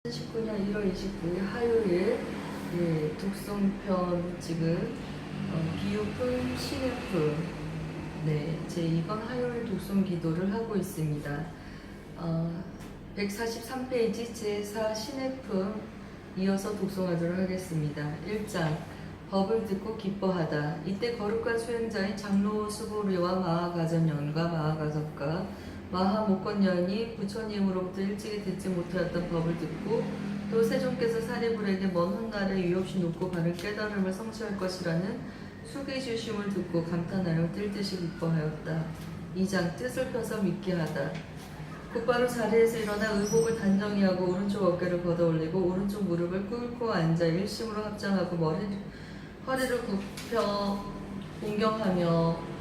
2019년 1월 29일 화요일 독성편 지금 비유품 신의품 제 이번 화요일 독송 기도를 하고 있습니다. 143페이지 제4 신의품 이어서 독송하도록 하겠습니다. 1장 법을 듣고 기뻐하다. 이때 거룩한 수행자인 장로 수보리와 마하가전년과 마하가섭과 마하목건년이 부처님으로부터 일찍이 듣지 못하였던 법을 듣고 또 세존께서 사리불에게 먼 훗날에 유없이 높고 바른 깨달음을 성취할 것이라는 수기 주심을 듣고 감탄하여 들듯이 기뻐하였다. 2장 뜻을 펴서 믿게 하다. 곧바로 자리에서 일어나 의복을 단정히 하고 오른쪽 어깨를 걷어올리고 오른쪽 무릎을 꿇고 앉아 일심으로 합장하고 허리를 굽혀 공경하며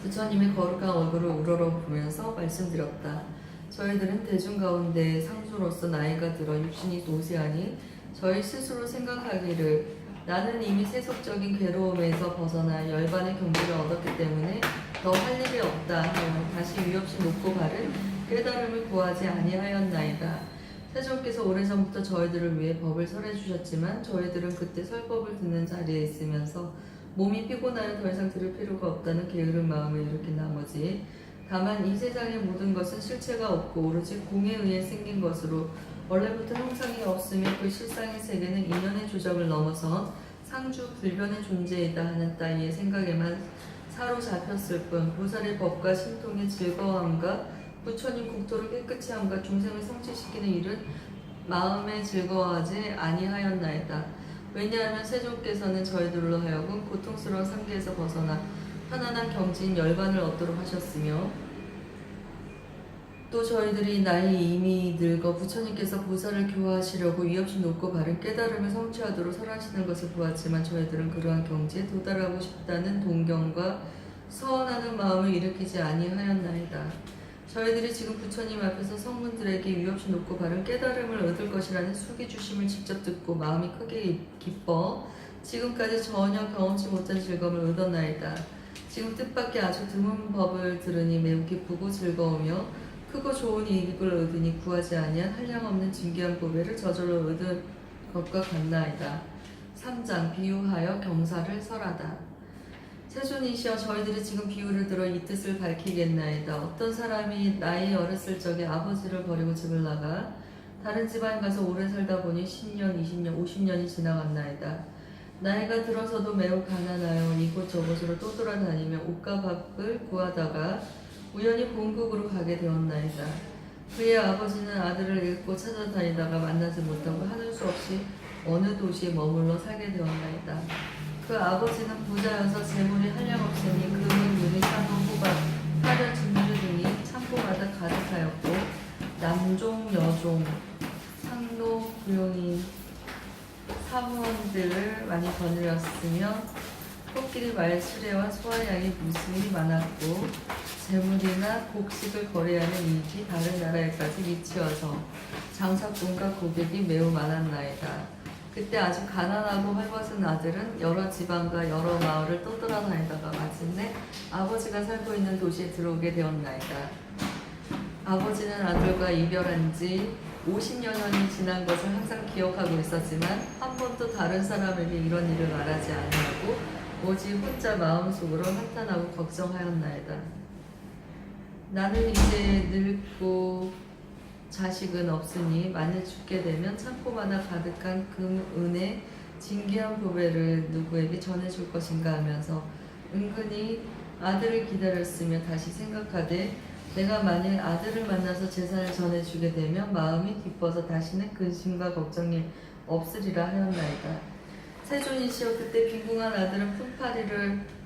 부처님의 거룩한 얼굴을 우러러보면서 말씀드렸다. 저희들은 대중 가운데 상수로서 나이가 들어 육신이 노쇠하니 저희 스스로 생각하기를 나는 이미 세속적인 괴로움에서 벗어나 열반의 경지를 얻었기 때문에 더 할 일이 없다 하여 다시 위없이 높고 바른 깨달음을 구하지 아니하였나이다. 세존께서 오래전부터 저희들을 위해 법을 설해 주셨지만 저희들은 그때 설법을 듣는 자리에 있으면서 몸이 피곤하여 더 이상 들을 필요가 없다는 게으른 마음을 일으킨 나머지 다만 이 세상의 모든 것은 실체가 없고 오로지 공에 의해 생긴 것으로 원래부터 형상이 없으며 그 실상의 세계는 인연의 조작을 넘어선 상주 불변의 존재이다 하는 따위의 생각에만 사로잡혔을 뿐 보살의 법과 신통의 즐거움과 부처님 국토를 깨끗이 함과 중생을 성취시키는 일은 마음에 즐거워하지 아니하였나이다. 왜냐하면 세존께서는 저희들로 하여금 고통스러운 상계에서 벗어나 편안한 경지인 열반을 얻도록 하셨으며 또 저희들이 나이 이미 늙어 부처님께서 보살을 교화하시려고 위없이 높고 바른 깨달음을 성취하도록 설하시는 것을 보았지만 저희들은 그러한 경지에 도달하고 싶다는 동경과 서원하는 마음을 일으키지 아니하였나이다. 저희들이 지금 부처님 앞에서 성문들에게 위없이 높고 바른 깨달음을 얻을 것이라는 수기 주심을 직접 듣고 마음이 크게 기뻐 지금까지 전혀 경험치 못한 즐거움을 얻었나이다. 지금 뜻밖의 아주 드문 법을 들으니 매우 기쁘고 즐거우며 크고 좋은 이익을 얻으니 구하지 아니한 한량없는 진귀한 보배를 저절로 얻은 것과 같나이다. 3장 비유하여 경사를 설하다. 세존이시여 저희들이 지금 비유를 들어 이 뜻을 밝히겠나이다. 어떤 사람이 나이 어렸을 적에 아버지를 버리고 집을 나가 다른 집안에 가서 오래 살다 보니 10년, 20년, 50년이 지나갔나이다. 나이가 들어서도 매우 가난하여 이곳저곳으로 떠돌아다니며 옷과 밥을 구하다가 우연히 본국으로 가게 되었나이다. 그의 아버지는 아들을 잃고 찾아다니다가 만나지 못하고 하늘 수 없이 어느 도시에 머물러 살게 되었나이다. 그 아버지는 부자여서 재물이 한량없으니 금은, 은이, 산호, 호박, 화려, 진주 등이 창고마다 가득하였고 남종, 여종, 상노, 부용인, 사무원들을 많이 거느렸으며 코끼리 말수레와 소화량이 무수히 많았고 재물이나 곡식을 거래하는 이익이 다른 나라에까지 미치어서 장사꾼과 고객이 매우 많았나이다. 그때 아주 가난하고 헐벗은 아들은 여러 지방과 여러 마을을 떠돌아다니다가 마침내 아버지가 살고 있는 도시에 들어오게 되었나이다. 아버지는 아들과 이별한 지 50여 년이 지난 것을 항상 기억하고 있었지만 한 번도 다른 사람에게 이런 일을 말하지 아니하고 오직 혼자 마음속으로 한탄하고 걱정하였나이다. 나는 이제 늙고 자식은 없으니 만일 죽게 되면 창고마다 가득한 금, 은의 진귀한 보배를 누구에게 전해줄 것인가 하면서 은근히 아들을 기다렸으며 다시 생각하되 내가 만일 아들을 만나서 재산을 전해주게 되면 마음이 기뻐서 다시는 근심과 걱정이 없으리라 하였나이다. 세존이시여 그때 빈궁한 아들은 품팔이를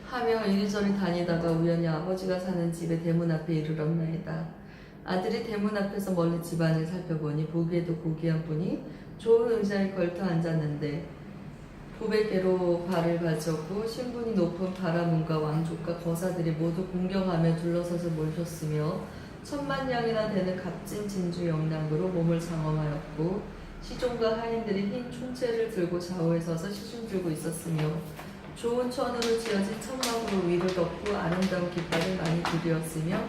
하며 이리저리 다니다가 우연히 아버지가 사는 집의 대문 앞에 이르렀나이다. 아들이 대문 앞에서 멀리 집안을 살펴보니 보기에도 고귀한 분이 좋은 의자에 걸터 앉았는데 보배개로 발을 받쳤고 신분이 높은 바라문과 왕족과 거사들이 모두 공경하며 둘러서서 모셨으며 10,000냥이나 되는 값진 진주 영량으로 몸을 장엄하였고 시종과 하인들이 흰 총채를 들고 좌우에 서서 시중 들고 있었으며 좋은 천으로 지어진 천막으로 위를 덮고 아름다운 깃발을 많이 들이었으며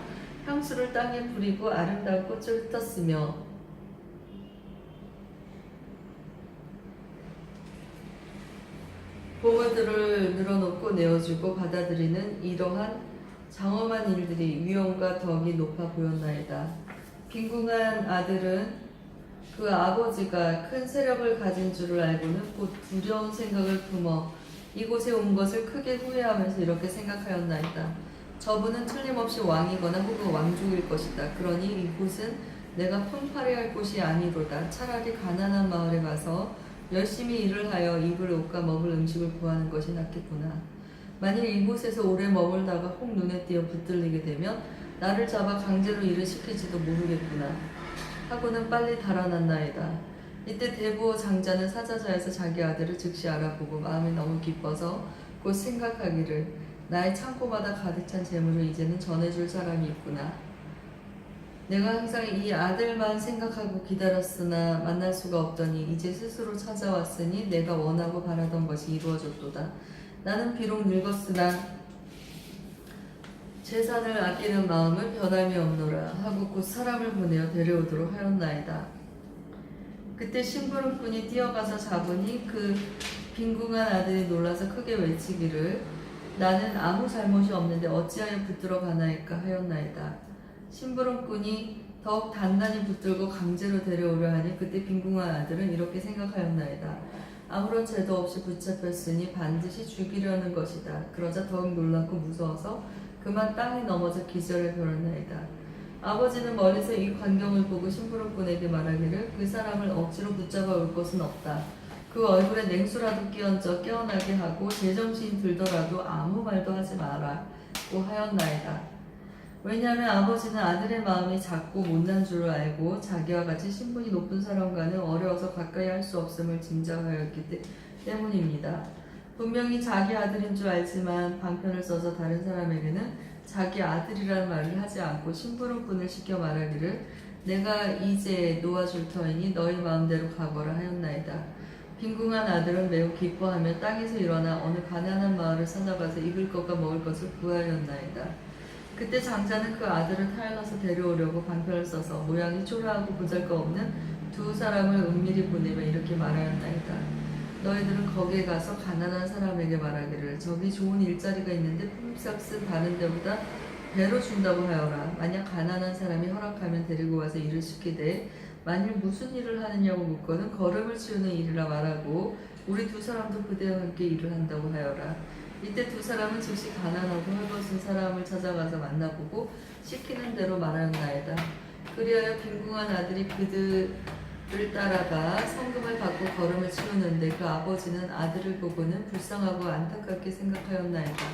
향수를 땅에 뿌리고 아름다운 꽃을 흩었으며 보물들을 늘어놓고 내어주고 받아들이는 이러한 장엄한 일들이 위엄과 덕이 높아 보였나이다. 빈궁한 아들은 그 아버지가 큰 세력을 가진 줄을 알고는 곧 두려운 생각을 품어 이곳에 온 것을 크게 후회하면서 이렇게 생각하였나이다. 저분은 틀림없이 왕이거나 혹은 왕족일 것이다. 그러니 이곳은 내가 품팔이 할 곳이 아니로다. 차라리 가난한 마을에 가서 열심히 일을 하여 입을 옷과 먹을 음식을 구하는 것이 낫겠구나. 만일 이곳에서 오래 머물다가 혹 눈에 띄어 붙들리게 되면 나를 잡아 강제로 일을 시킬지도 모르겠구나 하고는 빨리 달아났나이다. 이때 대부호 장자는 사자자에서 자기 아들을 즉시 알아보고 마음이 너무 기뻐서 곧 생각하기를 나의 창고마다 가득 찬 재물을 이제는 전해줄 사람이 있구나. 내가 항상 이 아들만 생각하고 기다렸으나 만날 수가 없더니 이제 스스로 찾아왔으니 내가 원하고 바라던 것이 이루어졌도다. 나는 비록 늙었으나 재산을 아끼는 마음은 변함이 없노라 하고 곧 사람을 보내어 데려오도록 하였나이다. 그때 심부름꾼이 뛰어가서 잡으니 그 빈궁한 아들이 놀라서 크게 외치기를 나는 아무 잘못이 없는데 어찌하여 붙들어 가나이까 하였나이다. 심부름꾼이 더욱 단단히 붙들고 강제로 데려오려 하니 그때 빈궁한 아들은 이렇게 생각하였나이다. 아무런 죄도 없이 붙잡혔으니 반드시 죽이려는 것이다. 그러자 더욱 놀랍고 무서워서 그만 땅에 넘어져 기절해 버렸나이다. 아버지는 멀리서 이 광경을 보고 심부름꾼에게 말하기를 그 사람을 억지로 붙잡아 올 것은 없다. 그 얼굴에 냉수라도 끼얹어 깨어나게 하고 제정신이 들더라도 아무 말도 하지 마라고 하였나이다. 왜냐하면 아버지는 아들의 마음이 작고 못난 줄을 알고 자기와 같이 신분이 높은 사람과는 어려워서 가까이 할 수 없음을 짐작하였기 때문입니다. 분명히 자기 아들인 줄 알지만 방편을 써서 다른 사람에게는 자기 아들이라는 말을 하지 않고 심부름꾼을 시켜 말하기를 내가 이제 놓아줄 터이니 너희 마음대로 가거라 하였나이다. 빈궁한 아들은 매우 기뻐하며 땅에서 일어나 어느 가난한 마을을 찾아가서 입을 것과 먹을 것을 구하였나이다. 그때 장자는 그 아들을 타일러서 데려오려고 방편을 써서 모양이 초라하고 보잘것없는 두 사람을 은밀히 보내며 이렇게 말하였나이다. 너희들은 거기에 가서 가난한 사람에게 말하기를 저기 좋은 일자리가 있는데 품삯은 다른 데보다 배로 준다고 하여라. 만약 가난한 사람이 허락하면 데리고 와서 일을 시키되 만일 무슨 일을 하느냐고 묻거든 걸음을 치우는 일이라 말하고 우리 두 사람도 그대와 함께 일을 한다고 하여라. 이때 두 사람은 즉시 가난하고 헐벗은 사람을 찾아가서 만나보고 시키는 대로 말하였나이다. 그리하여 빈궁한 아들이 그들을 따라가 성금을 받고 걸음을 치우는데 그 아버지는 아들을 보고는 불쌍하고 안타깝게 생각하였나이다.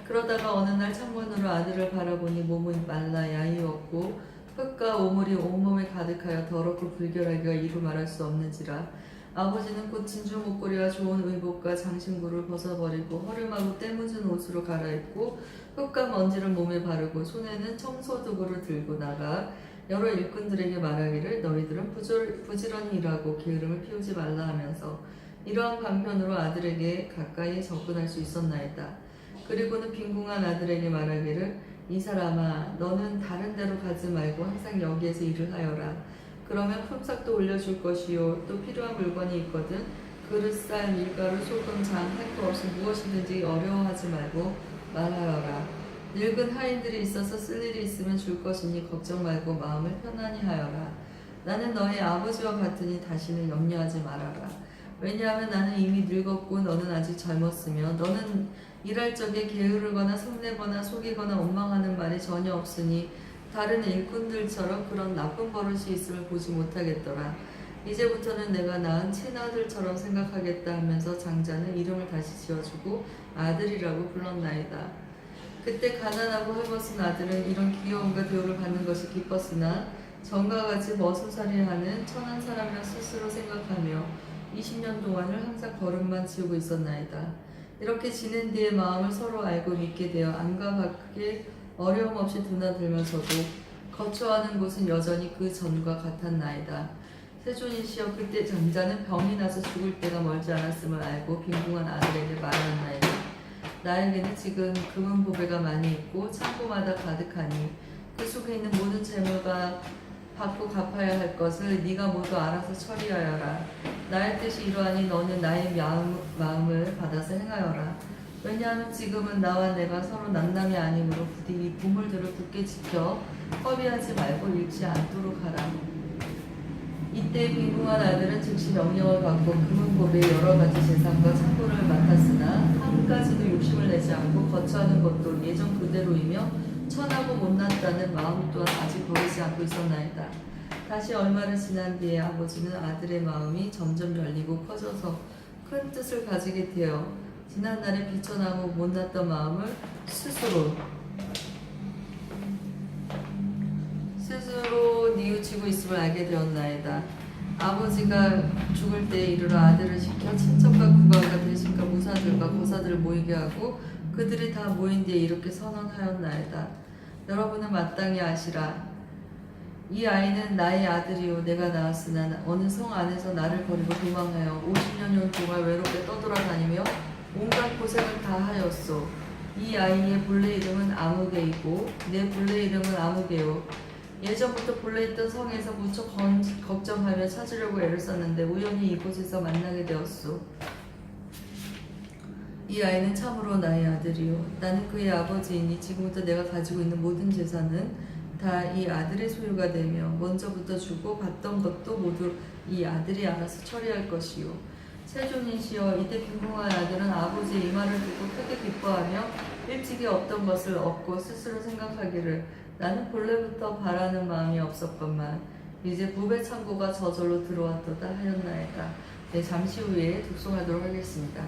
그러다가 어느 날 창문으로 아들을 바라보니 몸이 말라 야위었고 흙과 오물이 온몸에 가득하여 더럽고 불결하기가 이루 말할 수 없는지라 아버지는 곧 진주 목걸이와 좋은 의복과 장신구를 벗어버리고 허름하고 때묻은 옷으로 갈아입고 흙과 먼지를 몸에 바르고 손에는 청소도구를 들고 나가 여러 일꾼들에게 말하기를 너희들은 부지런히 일하고 게으름을 피우지 말라 하면서 이러한 방편으로 아들에게 가까이 접근할 수 있었나이다. 그리고는 빈궁한 아들에게 말하기를 이 사람아 너는 다른 데로 가지 말고 항상 여기에서 일을 하여라. 그러면 품삯도 올려줄 것이요 또 필요한 물건이 있거든 그릇, 쌀, 밀가루, 소금, 장 할 것 없이 무엇이든지 어려워하지 말고 말하여라. 늙은 하인들이 있어서 쓸 일이 있으면 줄 것이니 걱정 말고 마음을 편안히 하여라. 나는 너의 아버지와 같으니 다시는 염려하지 말아라. 왜냐하면 나는 이미 늙었고 너는 아직 젊었으며 너는 일할 적에 게으르거나 성내거나 속이거나 원망하는 말이 전혀 없으니 다른 일꾼들처럼 그런 나쁜 버릇이 있음을 보지 못하겠더라. 이제부터는 내가 낳은 친아들처럼 생각하겠다 하면서 장자는 이름을 다시 지어주고 아들이라고 불렀나이다. 그때 가난하고 헐벗은 아들은 이런 귀여움과 대우를 받는 것이 기뻤으나 전과 같이 머슴살이하는 천한 사람이라 스스로 생각하며 20년 동안을 항상 걸음만 치우고 있었나이다. 이렇게 지낸 뒤에 마음을 서로 알고 믿게 되어 안과 밖에 어려움 없이 드나들면서도 거처하는 곳은 여전히 그 전과 같았나이다. 세존이시여 그때 장자는 병이 나서 죽을 때가 멀지 않았음을 알고 빈궁한 아들에게 말하였나이다. 나에게는 지금 금은 보배가 많이 있고 창고마다 가득하니 그 속에 있는 모든 재물과 받고 갚아야 할 것을 네가 모두 알아서 처리하여라. 나의 뜻이 이러하니 너는 나의 마음을 받아서 행하여라. 왜냐하면 지금은 나와 내가 서로 남남이 아니므로 부디 이 보물들을 굳게 지켜 허비하지 말고 잃지 않도록 하라. 이때 빈궁한 아들은 즉시 명령을 받고 금은고비의 여러 가지 재산과 창고를 맡았으나 한 가지도 욕심을 내지 않고 거처하는 것도 예전 그대로이며 천하고 못났다는 마음 또한 아직 버리지 않고 있었나이다. 다시 얼마를 지난 뒤에 아버지는 아들의 마음이 점점 열리고 커져서 큰 뜻을 가지게 되어 지난날에 비천하고 못났던 마음을 스스로 뉘우치고 있음을 알게 되었나이다. 아버지가 죽을 때에 이르러 아들을 시켜 친척과 구가가 대신과 무사들과 거사들을 모이게 하고 그들이 다 모인 뒤에 이렇게 선언하였나이다. 여러분은 마땅히 아시라. 이 아이는 나의 아들이요 내가 낳았으나 어느 성 안에서 나를 버리고 도망하여 50년 동안 외롭게 떠돌아다니며 온갖 고생을 다 하였소. 이 아이의 본래 이름은 아무개이고 내 본래 이름은 아무개요. 예전부터 본래 있던 성에서 무척 걱정하며 찾으려고 애를 썼는데 우연히 이곳에서 만나게 되었소. 이 아이는 참으로 나의 아들이요 나는 그의 아버지이니 지금부터 내가 가지고 있는 모든 재산은 다 이 아들의 소유가 되며 먼저부터 주고 받던 것도 모두 이 아들이 알아서 처리할 것이요. 세존이시여 이때 빈궁한 아들은 아버지의 이 말을 듣고 크게 기뻐하며 일찍이 얻던 것을 얻고 스스로 생각하기를 나는 본래부터 바라는 마음이 없었건만 이제 부배 창고가 저절로 들어왔도다 하였나이다. 네, 잠시 후에 독송하도록 하겠습니다.